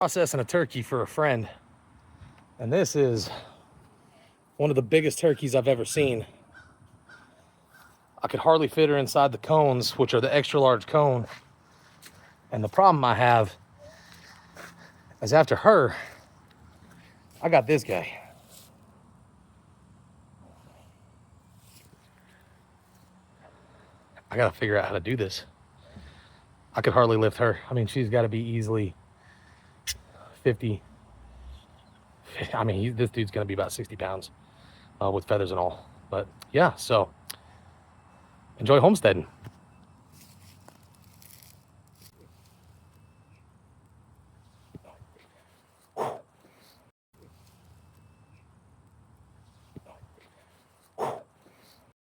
Processing a turkey for a friend, and this is one of the biggest turkeys I've ever seen. I could hardly fit her inside the cones, which are the extra large cone. And the problem I have is after her, I got this guy. I gotta figure out how to do this. I could hardly lift her. I mean, she's got to be easily 50. I mean, this dude's gonna be about 60 pounds with feathers and all. But yeah, so enjoy homesteading.